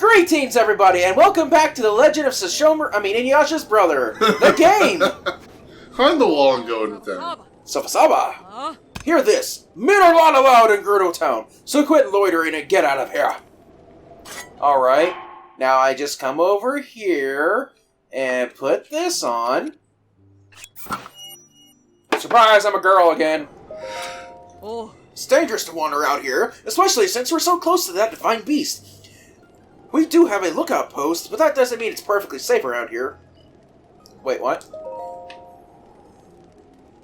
Greetings, everybody, and welcome back to the Legend of Inuyasha's brother, the game! I'm the one going to town. Saba. Hear this. Men are not allowed in Gerudo Town, so quit loitering and get out of here. Alright, now I just come over here and put this on. Surprise, I'm a girl again. It's dangerous to wander out here, especially since we're so close to that divine beast. We do have a lookout post, but that doesn't mean it's perfectly safe around here. Wait, what?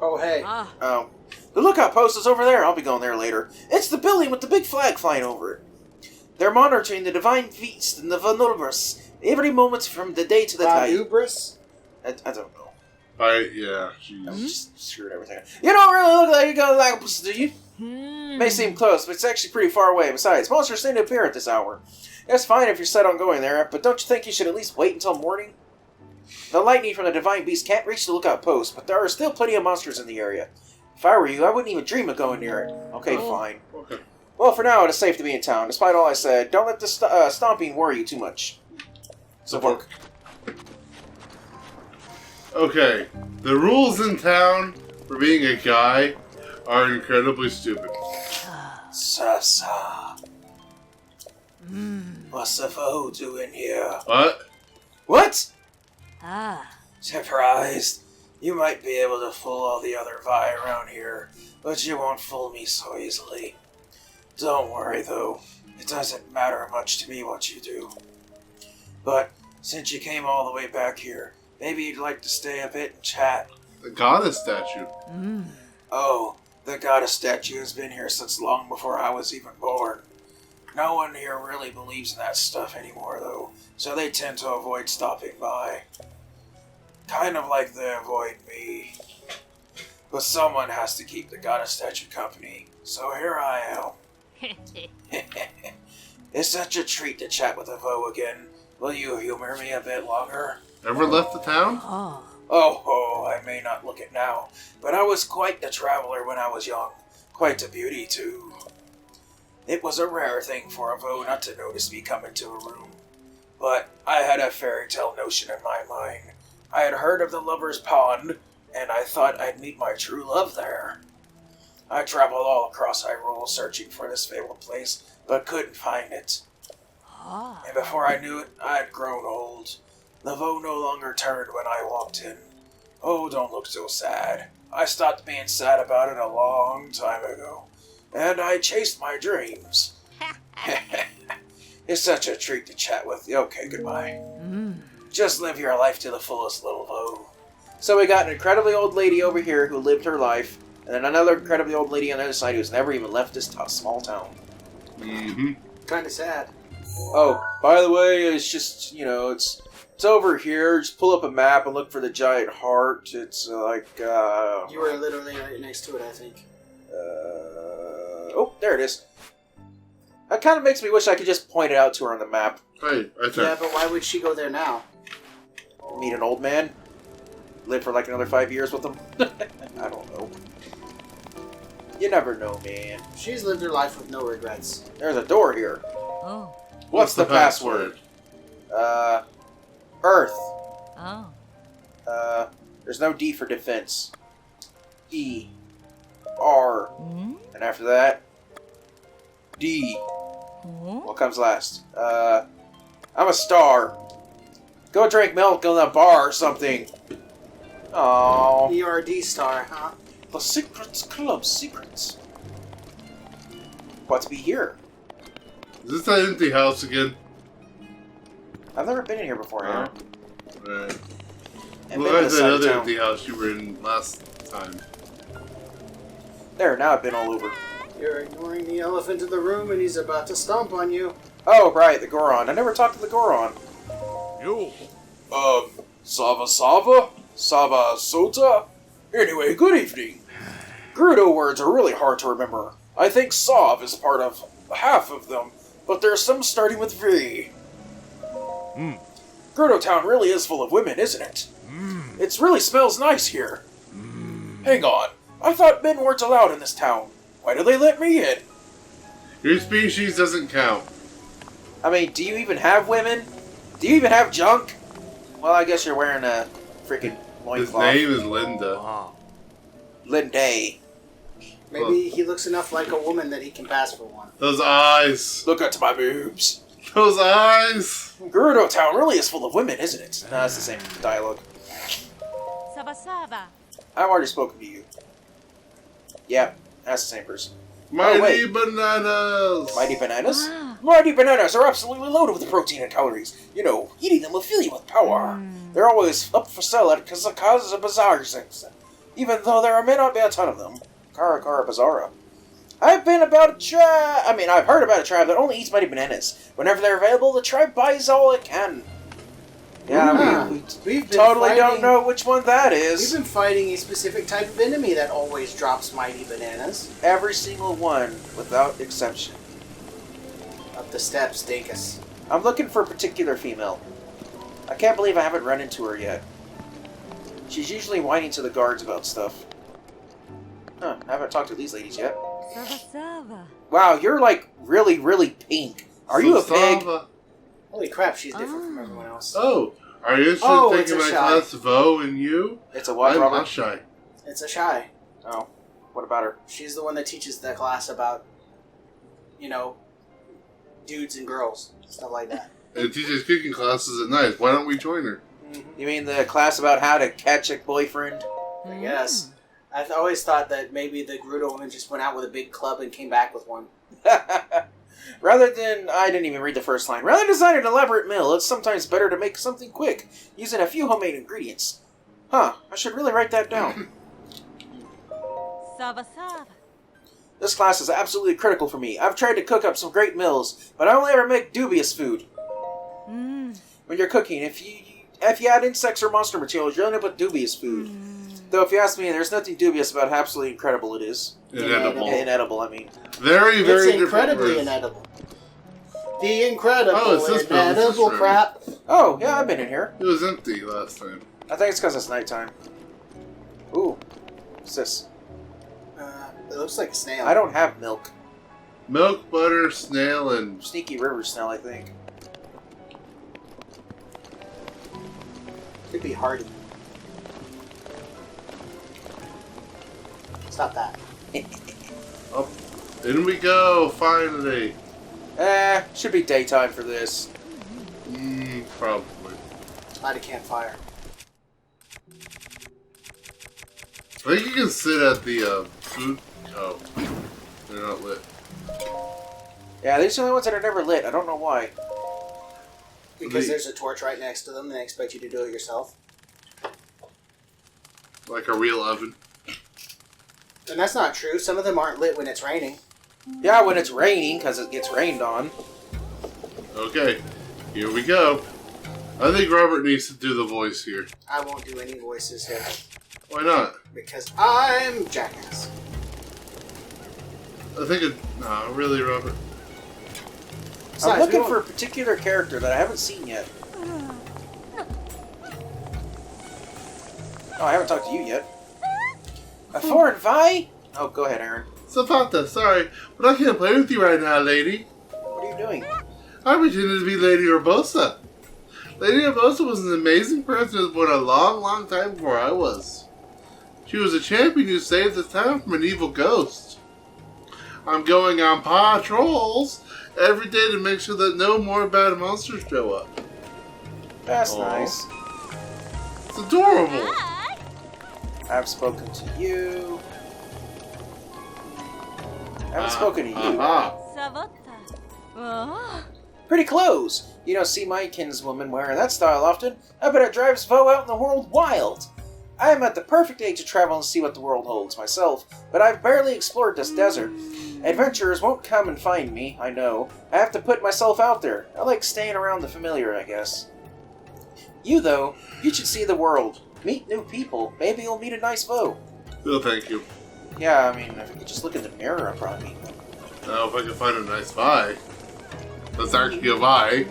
Oh, hey. Oh. The lookout post is over there. I'll be going there later. It's the building with the big flag flying over it. They're monitoring the divine beast and the Vanubris every moment from the day to the night. Vanubris? I don't know. Yeah, jeez. I'm just screwed everything up. You don't really look like you got a octopus, do you? May seem close, but it's actually pretty far away. Besides, monsters seem to appear at this hour. It's fine if you're set on going there, but don't you think you should at least wait until morning? The lightning from the divine beast can't reach the lookout post, but there are still plenty of monsters in the area. If I were you, I wouldn't even dream of going near it. Okay, fine. Okay. Well, for now, it is safe to be in town. Despite all I said, don't let the stomping worry you too much. So work. Okay, the rules in town for being a guy are incredibly stupid. Sasa. What's the foe doing here? What? What? Surprised. You might be able to fool all the other Vi around here, but you won't fool me so easily. Don't worry, though. It doesn't matter much to me what you do. But, since you came all the way back here, maybe you'd like to stay a bit and chat. The goddess statue. Oh, the goddess statue has been here since long before I was even born. No one here really believes in that stuff anymore, though, so they tend to avoid stopping by. Kind of like they avoid me. But someone has to keep the goddess statue company, so here I am. It's such a treat to chat with a foe again. Will you humor me a bit longer? Ever left the town? Oh, I may not look it now, but I was quite the traveler when I was young. Quite a beauty, too. It was a rare thing for a foe not to notice me come into a room. But I had a fairy tale notion in my mind. I had heard of the Lover's Pond, and I thought I'd meet my true love there. I traveled all across Hyrule searching for this fabled place, but couldn't find it. And before I knew it, I had grown old. The foe no longer turned when I walked in. Oh, don't look so sad. I stopped being sad about it a long time ago. And I chased my dreams. It's such a treat to chat with you. Okay, goodbye. Just live your life to the fullest, little foe. So we got an incredibly old lady over here who lived her life, and then another incredibly old lady on the other side who's never even left this small town. Kinda sad. Oh, by the way, it's just, it's over here. Just pull up a map and look for the giant heart. It's like, You were literally right next to it, I think. Oh, there it is. That kind of makes me wish I could just point it out to her on the map. Hey, right there. Yeah, but why would she go there now? Meet an old man? Live for like another 5 years with him? I don't know. You never know, man. She's lived her life with no regrets. There's a door here. What's the password? Earth. There's no D for defense. E. R. And after that, D. What comes last? I'm a star. Go drink milk in a bar or something. Aww. ERD star, huh? The Secrets Club secrets. What's be here? Is this that empty house again? I've never been in here before, Aaron. Right. I've Well, been to that's the side of another town. empty house you were in last time. There, now I've been all over. You're ignoring the elephant in the room and he's about to stomp on you. Oh, right, the Goron. I never talked to the Goron. You. Sava? Sava Sota? Anyway, good evening. Gerudo words are really hard to remember. I think Sav is part of half of them, but there's some starting with V. Gerudo Town really is full of women, isn't it? It really smells nice here. Hang on, I thought men weren't allowed in this town. Why do they let me in? Your species doesn't count. I mean, do you even have women? Do you even have junk? Well, I guess you're wearing a freaking His loincloth. name is Linda. Linday. Maybe he looks enough like a woman that he can pass for one. Those eyes. Look at my boobs. Those eyes. Gerudo Town really is full of women, isn't it? No, it's the same dialogue. I've already spoken to you. Yeah, that's the same person. Mighty wait. bananas. Mighty bananas? Mighty bananas are absolutely loaded with protein and calories. You know, eating them will fill you with power. They're always up for sale at Kazaka's Bazaar section, even though there may not be a ton of them. Karakara Bazaara. I've heard about a tribe that only eats mighty bananas. Whenever they're available, the tribe buys all it can. Yeah, We've been totally fighting, don't know which one that We've is. been fighting a specific type of enemy that always drops mighty bananas. Every single one, without exception. Up the steps, Dinkus. I'm looking for a particular female. I can't believe I haven't run into her yet. She's usually whining to the guards about stuff. Huh, I haven't talked to these ladies yet. Wow, you're like really, really pink. Are you a pig? Holy crap, she's different from everyone else. Oh, are you interested Oh, in it's taking a my shy. class of O and you? It's a what, I'm Robert? not shy. It's a shy. Oh, what about her? She's the one that teaches the class about, dudes and girls. Stuff like that. And teaches cooking classes at night. Why don't we join her? You mean the class about how to catch a boyfriend? I guess. I've always thought that maybe the Gerudo woman just went out with a big club and came back with one. I didn't even read the first line. Rather than design an elaborate meal, it's sometimes better to make something quick, using a few homemade ingredients. Huh, I should really write that down. This class is absolutely critical for me. I've tried to cook up some great meals, but I only ever make dubious food. When you're cooking, if you add insects or monster materials, you'll end up with dubious food. Though if you ask me, there's nothing dubious about how absolutely incredible it is. Inedible. Inedible, I mean. Very, very It's incredibly different. inedible. The incredible Oh, it's this building, this inedible room. crap. Oh, yeah, I've been in here. It was empty last time. I think it's because it's nighttime. Ooh. What's this? It looks like a snail. I don't have milk. Milk, butter, snail, and... Sneaky river snail, I think. Could be hardy. Stop that. Up. In we go, finally. Should be daytime for this. Probably. Light a campfire. I think you can sit at the, food... Oh. They're not lit. Yeah, these are the only ones that are never lit. I don't know why. Because there's a torch right next to them, and they expect you to do it yourself. Like a real oven. And that's not true. Some of them aren't lit when it's raining. Yeah, when it's raining, because it gets rained on. Okay. Here we go. I think Robert needs to do the voice here. I won't do any voices here. Why not? Because I'm Jackass. I think it... Nah, really, Robert? Besides, I'm looking we for a won't- particular character that I haven't seen yet. Oh, I haven't talked to you yet. A foreign Vi? Oh, go ahead, Aaron. Zapata, sorry, but I can't play with you right now, lady. What are you doing? I pretended to be Lady Urbosa. Lady Urbosa was an amazing person who was born a long, long time before I was. She was a champion who saved the town from an evil ghost. I'm going on patrols every day to make sure that no more bad monsters show up. That's Aw. nice. It's adorable. I've spoken to you. I haven't spoken to you. Aha. Pretty clothes. You don't see my kinswoman wearing that style often. I bet it drives Vo out in the world wild. I am at the perfect age to travel and see what the world holds myself, but I've barely explored this desert. Adventurers won't come and find me, I know. I have to put myself out there. I like staying around the familiar, I guess. You, though, you should see the world. Meet new people. Maybe you'll meet a nice Vo. No, thank you. Yeah, I mean, if you could just look in the mirror, I'd probably meet them. Now, if I can find a nice Vi. That's actually a Vi.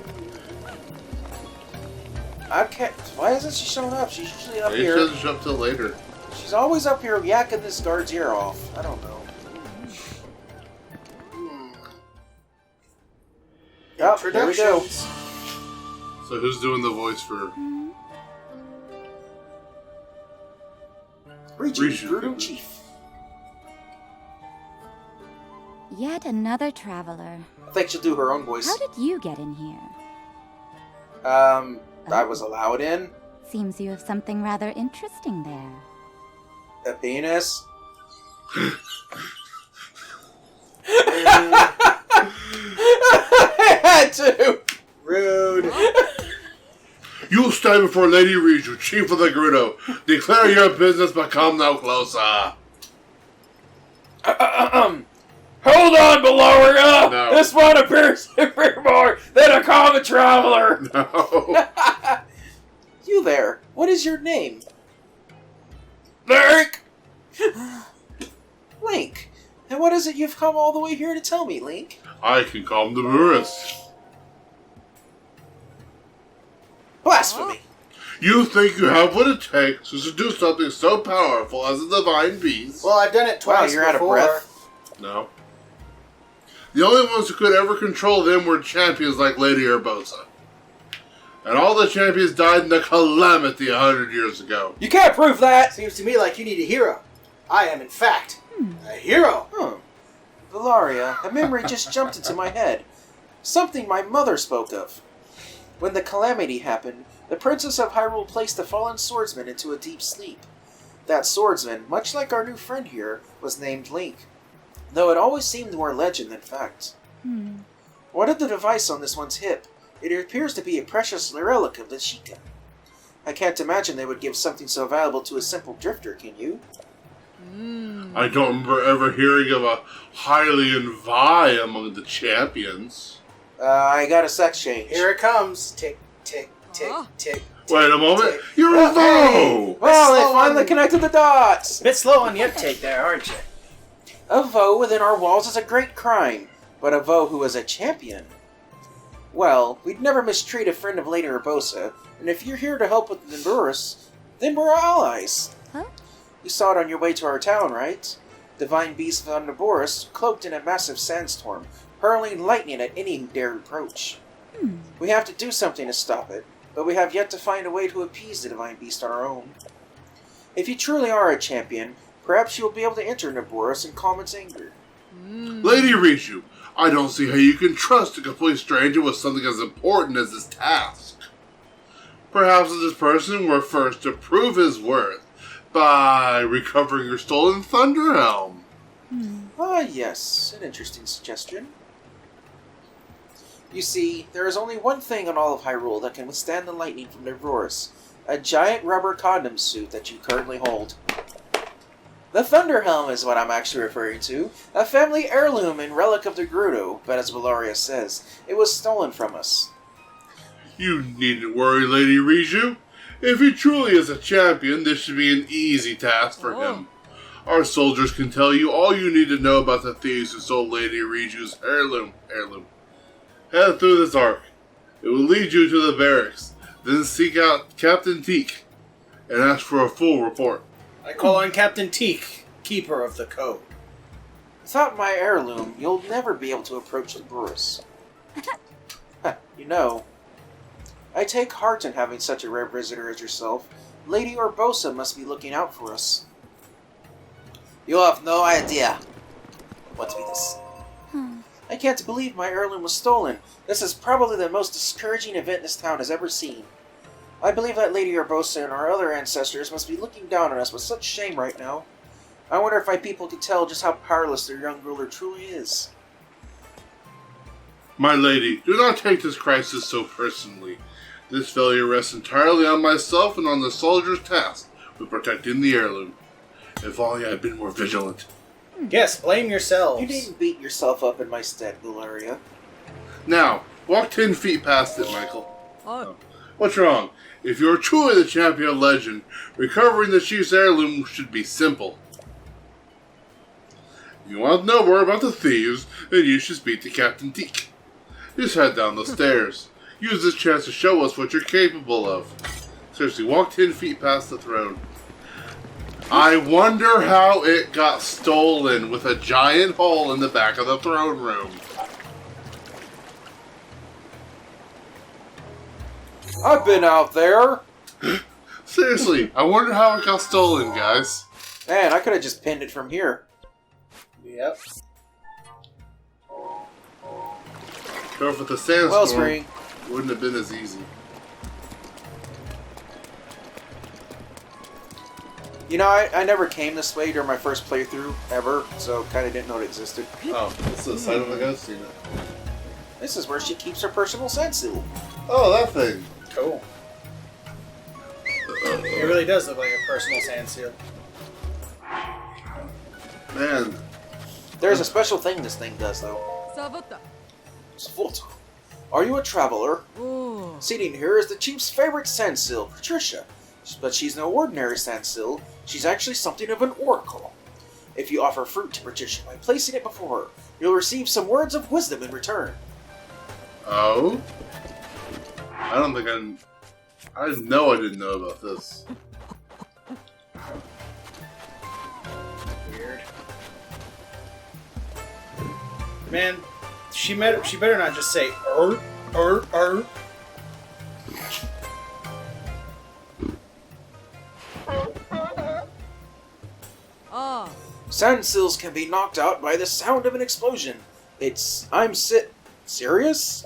I can't. Why isn't she showing up? She's usually up Maybe she here. doesn't show up till later. She's always up here yakking this guard's ear off. I don't know. Oh, there we go. So who's doing the voice for... Riju, Brutal Chief. Yet another traveler. I think she'll do her own voice. How did you get in here? I was allowed in. Seems you have something rather interesting there. A penis. I had to. Rude. You stand before Lady Riju, Chief of the Gerudo. Declare your business, but come no closer. Hold on, Beloria! No. This one appears to be more than a common traveler! No. You there, what is your name? Link! Link, and what is it you've come all the way here to tell me, Link? I can calm the Burris. Blasphemy! You think you have what it takes to do something so powerful as a divine beast? Well, I've done it twice Wow, you're before. out of breath. No. The only ones who could ever control them were champions like Lady Urbosa. And all the champions died in the calamity 100 years ago. You can't prove that! Seems to me like you need a hero. I am, in fact, a hero. Valaria, a memory just jumped into my head. Something my mother spoke of. When the calamity happened, the Princess of Hyrule placed the fallen swordsman into a deep sleep. That swordsman, much like our new friend here, was named Link, though it always seemed more legend than fact. What of the device on this one's hip? It appears to be a precious relic of the Sheikah. I can't imagine they would give something so valuable to a simple drifter, can you? I don't remember ever hearing of a Hylian Vi among the champions. I got a sex change. Here it comes. Tick, tick, tick, tick. Wait a moment. tick. You're a Vo! Well, Slow they finally on- connected the dots! Bit slow on the uptake there, aren't you? A Vo within our walls is a great crime, but a Vo who is a champion? Well, we'd never mistreat a friend of Lady Urbosa, and if you're here to help with the Burris, then we're allies. Huh? You saw it on your way to our town, right? Divine Beast von Boris, cloaked in a massive sandstorm, hurling lightning at any who dare approach. We have to do something to stop it, but we have yet to find a way to appease the Divine Beast on our own. If you truly are a champion, perhaps you will be able to enter Naboris and calm its anger. Lady Riju, I don't see how you can trust a complete stranger with something as important as this task. Perhaps this person were first to prove his worth by recovering your stolen Thunder Helm. Ah, yes, an interesting suggestion. You see, there is only one thing in all of Hyrule that can withstand the lightning from Naboris, a giant rubber condom suit that you currently hold. The Thunder Helm is what I'm actually referring to, a family heirloom and relic of the Gerudo, but as Valeria says, it was stolen from us. You needn't worry, Lady Riju. If he truly is a champion, this should be an easy task for him. Our soldiers can tell you all you need to know about the thieves who stole Lady Riju's heirloom. Head through this arc. It will lead you to the barracks. Then seek out Captain Teak and ask for a full report. I call on Captain Teak, keeper of the code. Without my heirloom, you'll never be able to approach the Boris. You know, I take heart in having such a rare visitor as yourself. Lady Urbosa must be looking out for us. You have no idea. What's this? I can't believe my heirloom was stolen. This is probably the most discouraging event this town has ever seen. I believe that Lady Urbosa and our other ancestors must be looking down on us with such shame right now. I wonder if my people could tell just how powerless their young ruler truly is. My lady, do not take this crisis so personally. This failure rests entirely on myself and on the soldiers tasked with protecting the heirloom. If only I had been more vigilant. Yes, blame yourselves. You needn't beat yourself up in my stead, Valeria. Now, walk 10 feet past it, Michael. Oh. What's wrong? If you're truly the champion of legend, recovering the chief's heirloom should be simple. If you want to know more about the thieves, then you should speak to Captain Teak. Just head down the stairs. Use this chance to show us what you're capable of. Seriously, walk 10 feet past the throne. I wonder how it got stolen with a giant hole in the back of the throne room. I've been out there. Seriously, I wonder how it got stolen, guys. Man, I could have just pinned it from here. Yep. Or if it's a sandstorm, Wellspring. it wouldn't have been as easy. You know, I never came this way during my first playthrough, ever, so kind of didn't know it existed. Oh, this is the side of the ghost unit. This is where she keeps her personal sensu. Oh, that thing. Cool. It really does look like a personal sand seal. Man. There's a special thing this thing does, though. Svolta. Are you a traveler? Sitting here is the chief's favorite sandsil, Patricia. But she's no ordinary sandsil. She's actually something of an oracle. If you offer fruit to Patricia by placing it before her, you'll receive some words of wisdom in return. Oh? I don't think I know I didn't know about this. Weird. Man, she better not just say er. Sandsills can be knocked out by the sound of an explosion. Serious?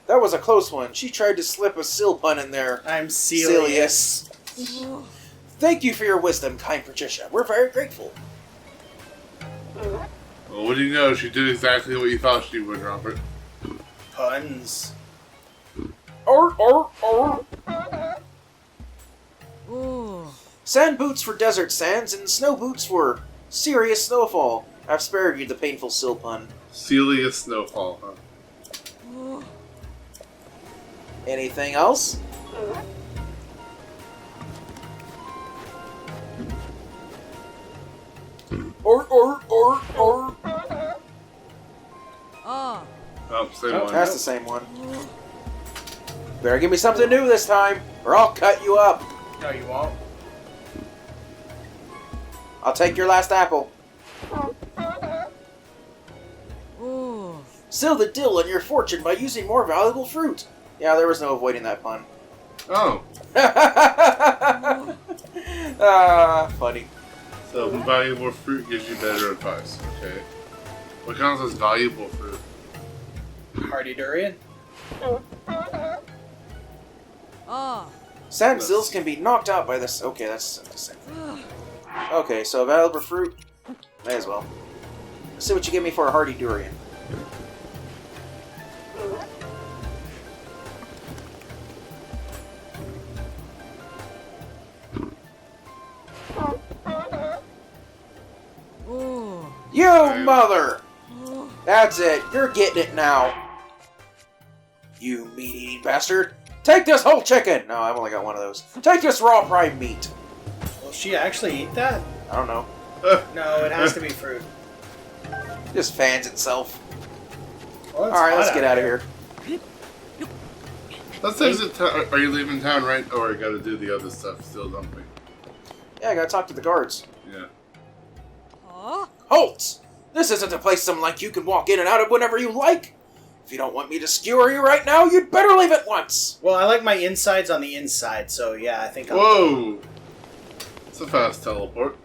That was a close one. She tried to slip a sill pun in there. I'm Celius. Thank you for your wisdom, kind Patricia. We're very grateful. Well, what do you know? She did exactly what you thought she would, Robert. Puns. Sand boots for desert sands and snow boots for serious snowfall. I've spared you the painful sill pun. Celius Snowfall, huh? Anything else? Oh, same one. That's the same one. Better give me something new this time, or I'll cut you up. No, you won't. I'll take your last apple. Seal the deal on your fortune by using more valuable fruit. Yeah, there was no avoiding that pun. Oh, Funny. so valuable fruit gives you better advice. Okay. What counts as valuable fruit? Hardy durian. Sand sills can be knocked out by this. Okay, that's the same thing. Okay, so valuable fruit. May as well. Let's see what you give me for a hardy durian. You mother! That's it. You're getting it now. You meat-eating bastard. Take this whole chicken! No, I've only got one of those. Take this raw prime meat. Will she actually eat that? I don't know. No, it has to be fruit. Just fans itself. Well, it's Alright, hot let's get out of here. Let's exit town. Are you leaving town, right? Or you gotta do the other stuff, still dumping? Yeah, I gotta talk to the guards. Yeah. Halt! This isn't a place someone like you can walk in and out of whenever you like. If you don't want me to skewer you right now, you'd better leave at once. Well, I like my insides on the inside, so yeah, I think I'll... Whoa! It's a fast teleport.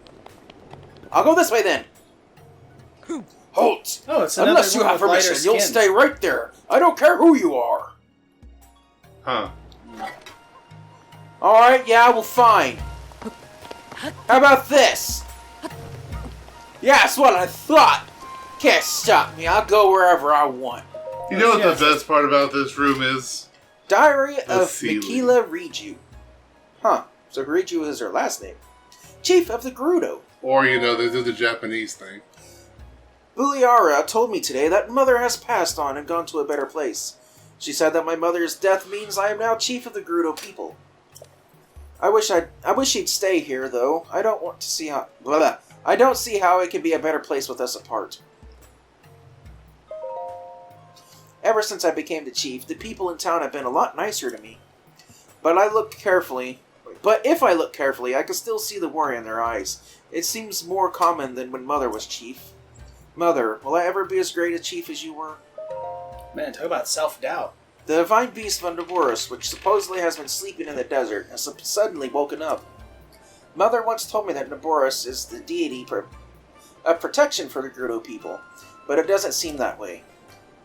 I'll go this way then. Halt! Oh, it's another Unless you one have with lighter permission, you'll skin. stay right there. I don't care who you are. Huh. Alright, yeah, well, fine. How about this? Yeah, that's what I thought. Can't stop me. I'll go wherever I want. You know what the best part about this room is? Diary The of ceiling. Mikila Riju. Huh, so Riju is her last name. Chief of the Gerudo. Or, you know, they did the Japanese thing. Buliara told me today that Mother has passed on and gone to a better place. She said that my mother's death means I am now chief of the Gerudo people. I wish she'd stay here, though. I don't want to see how... Blah, blah. I don't see how it can be a better place with us apart. Ever since I became the chief, the people in town have been a lot nicer to me. But if I look carefully, I can still see the worry in their eyes. It seems more common than when Mother was chief. Mother, will I ever be as great a chief as you were? Man, talk about self-doubt. The divine beast Vendavorus, which supposedly has been sleeping in the desert, has suddenly woken up. Mother once told me that Naboris is the deity of protection for the Gerudo people, but it doesn't seem that way.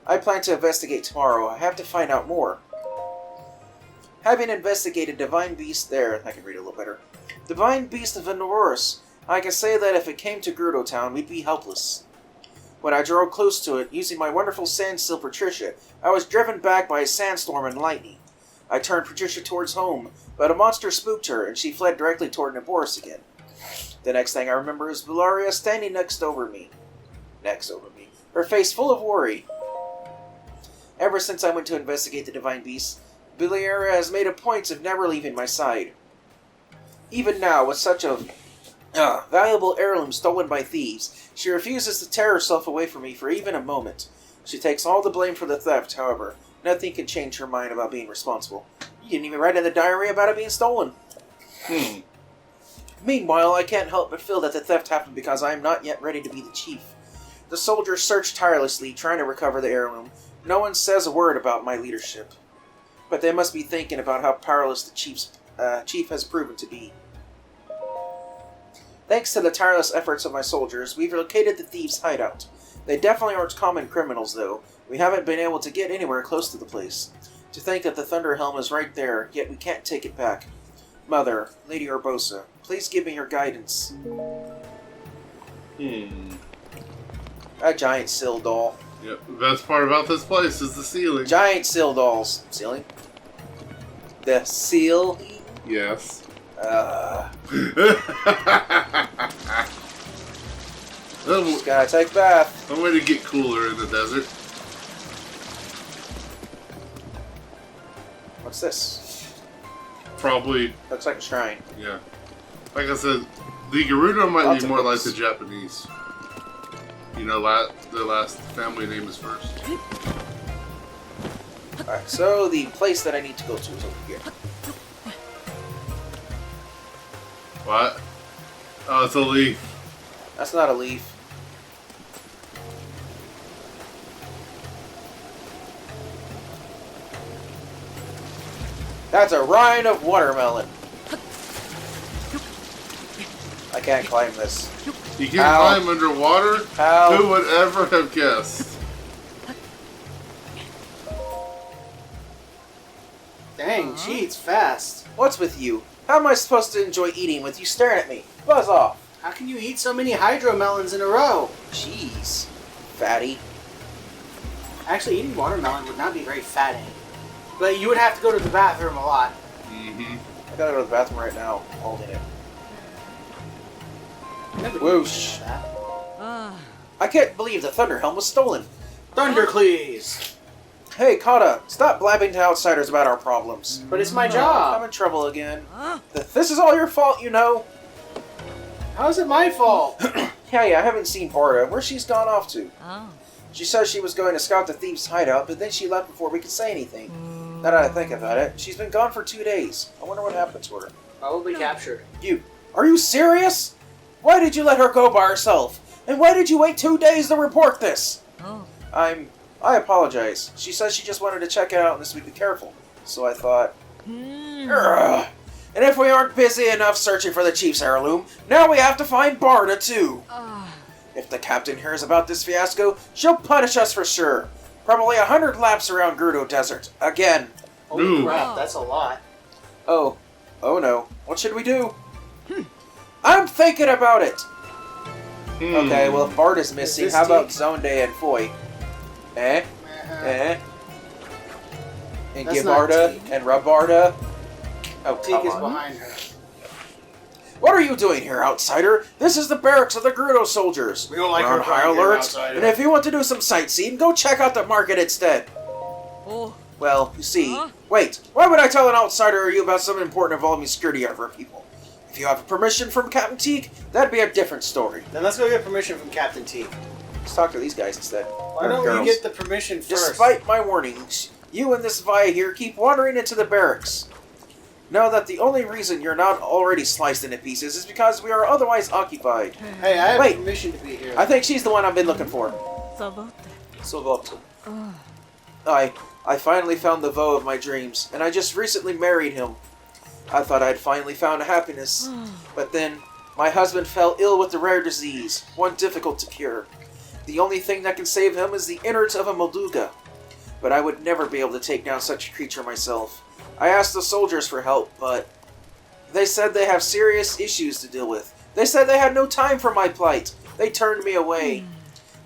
I plan to investigate tomorrow. I have to find out more. Having investigated Divine Beast there, I can read a little better. Divine Beast of Vendavorus, I can say that if it came to Gerudo Town, we'd be helpless. When I drove close to it, using my wonderful sand-seal Patricia, I was driven back by a sandstorm and lightning. I turned Patricia towards home, but a monster spooked her, and she fled directly toward Naboris again. The next thing I remember is Valeria standing next over me, her face full of worry. Ever since I went to investigate the Divine Beast, Valeria has made a point of never leaving my side. Even now, with such a valuable heirloom stolen by thieves, she refuses to tear herself away from me for even a moment. She takes all the blame for the theft, however. Nothing can change her mind about being responsible. You didn't even write in the diary about it being stolen. Meanwhile, I can't help but feel that the theft happened because I am not yet ready to be the chief. The soldiers search tirelessly, trying to recover the heirloom. No one says a word about my leadership. But they must be thinking about how powerless the chief has proven to be. Thanks to the tireless efforts of my soldiers, we've located the thieves' hideout. They definitely aren't common criminals, though. We haven't been able to get anywhere close to the place. To think that the Thunder Helm is right there, yet we can't take it back. Mother, Lady Urbosa, please give me your guidance. A giant Sill doll. Yep, the best part about this place is the ceiling. Giant Sill dolls. Ceiling? The seal? Yes. Just gotta take a bath. One way to get cooler in the desert. What's this? Probably, Looks like a shrine. yeah. Like I said, the Gerudo might Lots be of more like books. the Japanese. You know, the last family name is first. Alright, so the place that I need to go to is over here. What? Oh, it's a leaf. That's not a leaf. That's a rind of watermelon. I can't climb this. You can Ow. climb underwater? How? Who would ever have guessed? Dang, gee, it's fast. What's with you? How am I supposed to enjoy eating with you staring at me? Buzz off. How can you eat so many hydro melons in a row? Jeez. Fatty. Actually, eating watermelon would not be very fattening. But you would have to go to the bathroom a lot. Mm-hmm. I gotta go to the bathroom right now. I'm holding it. Nobody Whoosh. would do that. I can't believe the Thunder Helm was stolen. Thundercleese! Hey, Kata, stop blabbing to outsiders about our problems. But it's my I'm job. in trouble again. This is all your fault, you know. How is it my fault? Hey, I haven't seen Barda. Where's she's gone off to? Oh. She says she was going to scout the thieves' hideout, but then she left before we could say anything. Now that I think about it, she's been gone for 2 days. I wonder what happened to her. Probably captured. Are you serious? Why did you let her go by herself? And why did you wait 2 days to report this? Oh. I apologize. She says she just wanted to check it out and this we'd be careful. So I thought... Ugh. And if we aren't busy enough searching for the chief's heirloom, now we have to find Barda too. If the captain hears about this fiasco, she'll punish us for sure. Probably 100 laps around Gerudo Desert. Again. Holy Ooh. crap, that's a lot. Oh no. What should we do? I'm thinking about it. Okay, well if Barda's missing, this how about Teak? Zonde and Foy? And That's give not Barda Teak. and rub Barda. Oh, Teak come is on. behind her. What are you doing here, outsider? This is the barracks of the Gerudo soldiers. We don't like We're her on high behind here, alert, outsider. and if you want to do some sightseeing, go check out the market instead. Oh. Well, you see... Huh? Wait, why would I tell an outsider or you about something important involving security of our people? If you have permission from Captain Teak, that'd be a different story. Then let's go get permission from Captain Teak. Let's talk to these guys instead. Why don't Girls. we get the permission first? Despite my warnings, you and this Via here keep wandering into the barracks. Know that the only reason you're not already sliced into pieces is because we are otherwise occupied. Hey, I have Wait. permission to be here. I think she's the one I've been looking for. Sabote. Salvatore. Oh. I finally found the beau of my dreams, and I just recently married him. I thought I'd finally found happiness, but then my husband fell ill with a rare disease, one difficult to cure. The only thing that can save him is the innards of a Molduga. But I would never be able to take down such a creature myself. I asked the soldiers for help, but they said they have serious issues to deal with. They said they had no time for my plight. They turned me away.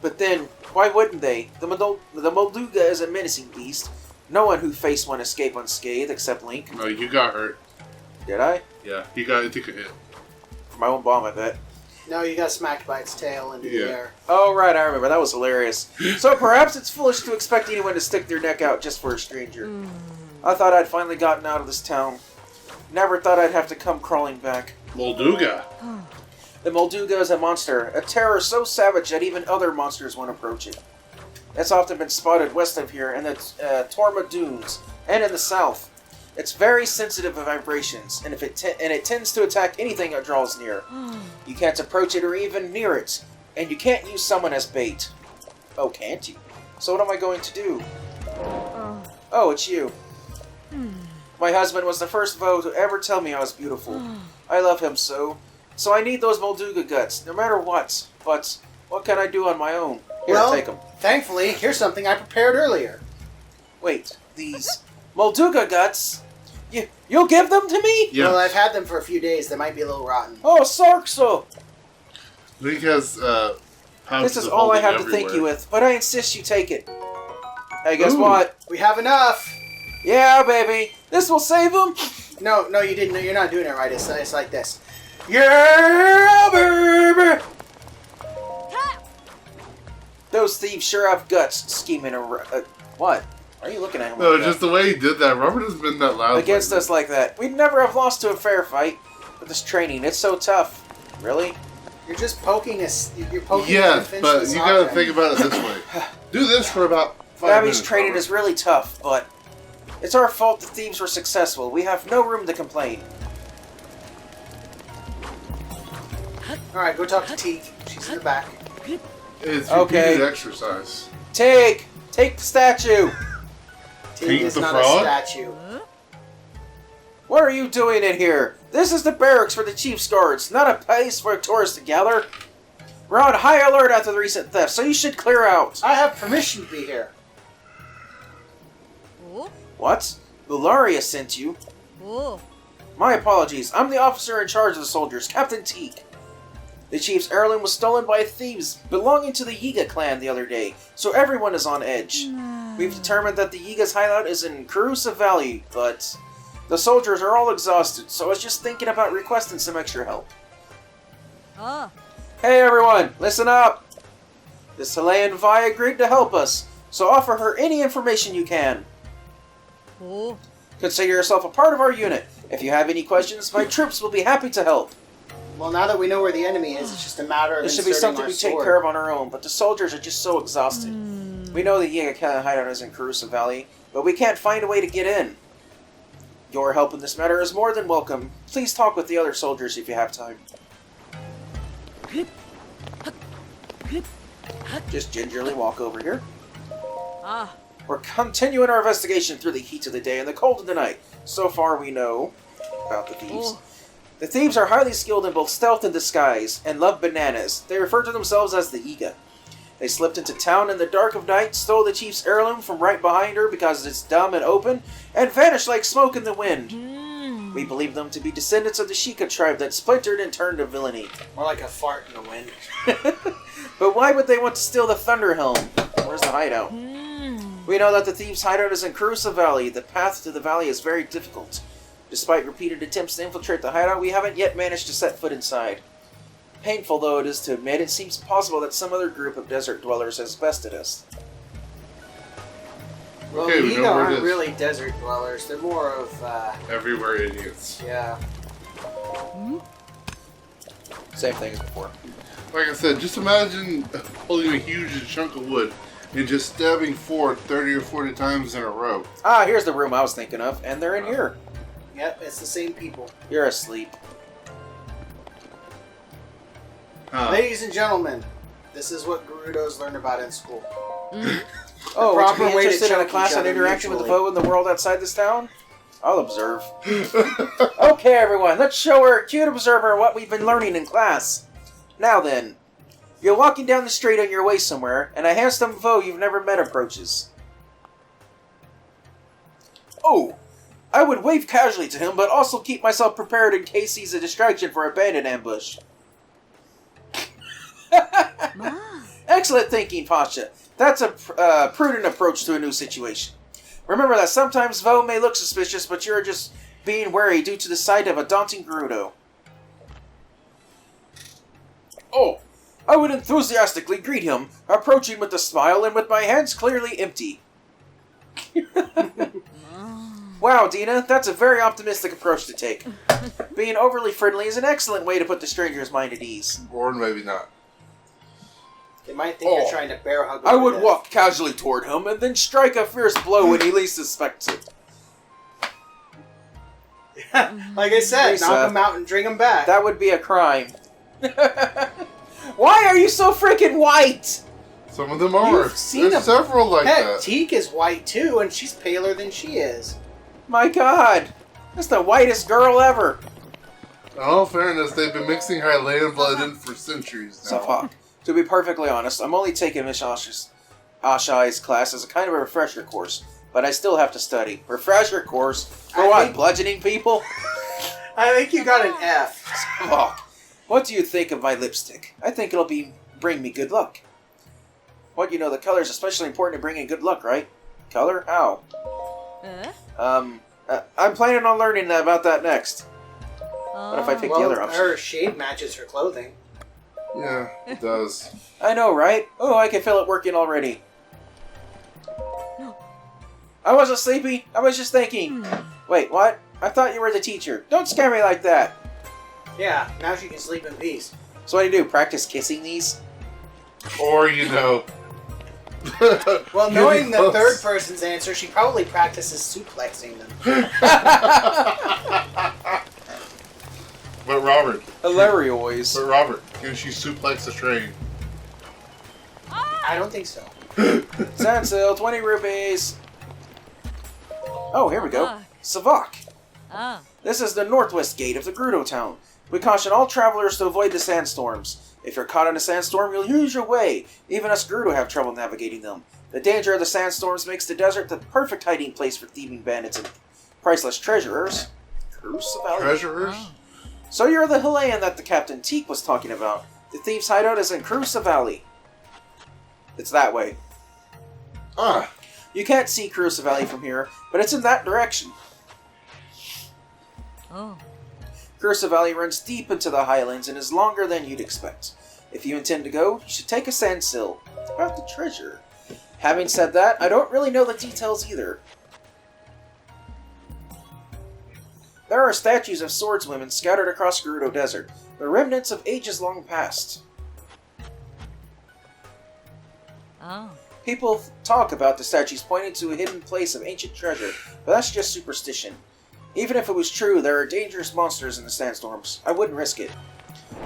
But then, why wouldn't they? The Molduga is a menacing beast. No one who faced one escaped unscathed except Link. No, you got hurt. Did I? Yeah, you got took a hit. For my own bomb, I bet. No, you got smacked by its tail into the air. Oh, right, I remember. That was hilarious. So perhaps it's foolish to expect anyone to stick their neck out just for a stranger. I thought I'd finally gotten out of this town. Never thought I'd have to come crawling back. Molduga. The Molduga is a monster, a terror so savage that even other monsters won't approach it. It's often been spotted west of here in the Torma Dunes and in the south. It's very sensitive to vibrations, and it tends to attack anything it draws near. You can't approach it or even near it, and you can't use someone as bait. Oh, can't you? So what am I going to do? Oh, it's you. My husband was the first beau to ever tell me I was beautiful. I love him so. So I need those Molduga guts, no matter what. But what can I do on my own? Here, Well, take them. thankfully, here's something I prepared earlier. Wait, these Molduga guts? You'll give them to me? Yeah. Well, I've had them for a few days. They might be a little rotten. Oh, Sarkso! Link has pouches This is of all I holding have to thank you everywhere. with, but I insist you take it. Hey, guess Ooh. what? We have enough! Yeah, baby. This will save them. No, you didn't. No, you're not doing it right. It's like this. Yeah, baby! Those thieves sure have guts scheming around. What? Why are you looking at him No, like just that? the way he did that. Robert has been that loud Against lately. us like that. We'd never have lost to a fair fight. But this training, it's so tough. Really? You're just poking us. You're poking Yeah, a but defenseless you gotta object. think about it this way. Do this for about 5 Gabby's minutes. training Robert. is really tough, but it's our fault the thieves were successful. We have no room to complain. Alright, go talk to Teak. She's in the back. It's Okay. repeated exercise. Take the statue! Teak Teak is the not frog? a statue. What are you doing in here? This is the barracks for the chief's guards, not a place for tourists to gather. We're on high alert after the recent theft, so you should clear out. I have permission to be here. What? Bularia sent you? My apologies. I'm the officer in charge of the soldiers, Captain Teak. The chief's heirloom was stolen by thieves belonging to the Yiga clan the other day, so everyone is on edge. We've determined that the Yiga's hideout is in Carusa Valley, but the soldiers are all exhausted, so I was just thinking about requesting some extra help. Hey everyone, listen up! This Helean Vi agreed to help us, so offer her any information you can. Consider yourself a part of our unit. If you have any questions, my troops will be happy to help. Well, now that we know where the enemy is, it's just a matter of This should be inserting something our we take sword. care of on our own, but the soldiers are just so exhausted. We know the Yiga clan hideout is in Carusa Valley, but we can't find a way to get in. Your help in this matter is more than welcome. Please talk with the other soldiers if you have time. Just gingerly walk over here. We're continuing our investigation through the heat of the day and the cold of the night. So far we know about the thieves. The thieves are highly skilled in both stealth and disguise, and love bananas. They refer to themselves as the Yiga. They slipped into town in the dark of night, stole the chief's heirloom from right behind her because it's dumb and open, and vanished like smoke in the wind. We believe them to be descendants of the Sheikah tribe that splintered and turned to villainy. More like a fart in the wind. But why would they want to steal the Thunder Helm? Where's the hideout? We know that the thieves' hideout is in Carusa Valley. The path to the valley is very difficult. Despite repeated attempts to infiltrate the hideout, we haven't yet managed to set foot inside. Painful though it is to admit, it seems possible that some other group of desert dwellers has bested us. Well, Okay, the we Yiga know where it aren't is. really desert dwellers. They're more of, Everywhere idiots. yeah. Same thing as before. Like I said, just imagine holding a huge chunk of wood and just stabbing forward 30 or 40 times in a row. Ah, here's the room I was thinking of, and they're in here. Yep, it's the same people. You're asleep. Huh. Ladies and gentlemen, this is what Gerudos learn about in school. Oh, would proper you be way to interested in a choke class each on other interacting with the mutually. foe in the world outside this town? I'll observe. Okay, everyone, let's show our cute observer what we've been learning in class. Now then, you're walking down the street on your way somewhere, and a handsome foe you've never met approaches. Oh, I would wave casually to him, but also keep myself prepared in case he's a distraction for a bandit ambush. Excellent thinking, Pasha. That's a prudent approach to a new situation. Remember that sometimes foe may look suspicious, but you're just being wary due to the sight of a daunting Gerudo. Oh, I would enthusiastically greet him, approaching with a smile and with my hands clearly empty. Wow, Dina, that's a very optimistic approach to take. Being overly friendly is an excellent way to put the stranger's mind at ease. Or maybe not. They might think you're trying to bear hug. I them to would death. walk casually toward him and then strike a fierce blow when he least suspects it. Like I said, Lisa, knock them out and drink them back. That would be a crime. Why are you so freaking white? Some of them are. You've seen There's them. several like Heck, that. Teak is white too, and she's paler than she is. My god, that's the whitest girl ever. In all fairness, they've been mixing Hylian blood in for centuries now. Safak, to be perfectly honest, I'm only taking Miss Ashai's class as a kind of a refresher course, but I still have to study. Refresher course? For I what, think- bludgeoning people? I think you got an F. Safak, what do you think of my lipstick? I think it'll bring me good luck. What, you know, the color is especially important to bringing good luck, right? Color? How? I'm planning on learning about that next. What if I pick the Well, other option? her shade matches her clothing. Yeah, it does. I know, right? Oh, I can feel it working already. I wasn't sleepy. I was just thinking. Wait, what? I thought you were the teacher. Don't scare me like that. Yeah, now she can sleep in peace. So what do you do? Practice kissing these? Or, you know... Well, knowing getting the close. third person's answer, she probably practices suplexing them. But Robert, Hilarious. can she suplex a train? I don't think so. Sandsill, 20 rupees. Oh, here we go. Savak. This is the northwest gate of the Gerudo town. We caution all travelers to avoid the sandstorms. If you're caught in a sandstorm, you'll lose your way. Even us Gerudo have trouble navigating them. The danger of the sandstorms makes the desert the perfect hiding place for thieving bandits and priceless treasurers. Treasurers? So you're the Halayan that the Captain Teak was talking about. The thieves' hideout is in Crusa Valley. It's that way. Ah, You can't see Crusa Valley from here, but it's in that direction. Crusa Valley runs deep into the highlands and is longer than you'd expect. If you intend to go, you should take a sandsill. About the treasure. Having said that, I don't really know the details either. There are statues of swordswomen scattered across Gerudo Desert, the remnants of ages long past. People talk about the statues pointing to a hidden place of ancient treasure, but that's just superstition. Even if it was true, there are dangerous monsters in the sandstorms. I wouldn't risk it.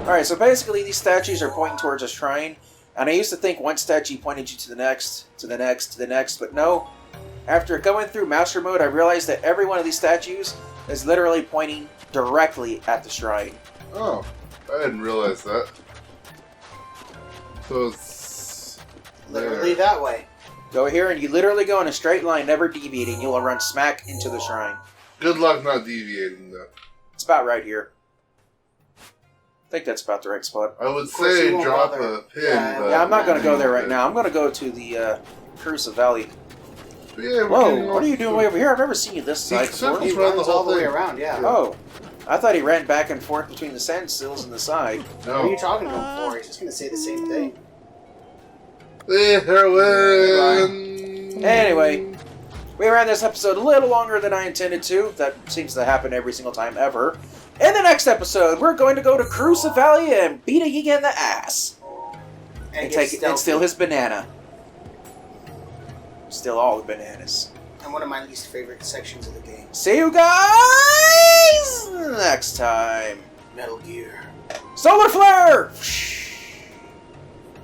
Alright, so basically these statues are pointing towards a shrine, and I used to think one statue pointed you to the next, to the next, to the next, but no. After going through Master Mode, I realized that every one of these statues is literally pointing directly at the shrine. oh, I didn't realize that. So it's... Literally that way. Go here and you literally go in a straight line, never deviating. You'll run smack into the shrine. Good luck not deviating, though. It's about right here. I think that's about the right spot. I would Of course say you won't drop bother. a pin, Yeah, but... Yeah, I'm not going to go there right now. I'm going to go to the Crusa Valley. Yeah, Whoa, what are you doing way over here? I've never seen you this side circles before. He around the runs whole all the way thing. around, yeah. Oh, I thought he ran back and forth between the sand sills and the side. What are you No. talking to him for? He's just going to say the same thing. Heroin! Anyway, we ran this episode a little longer than I intended to. That seems to happen every single time ever. In the next episode, we're going to go to Crusa Valley and beat a Yiga in the ass. And get take and stealthy. steal his banana. Steal all the bananas. And one of my least favorite sections of the game. See you guys next time. Metal Gear. Solar Flare!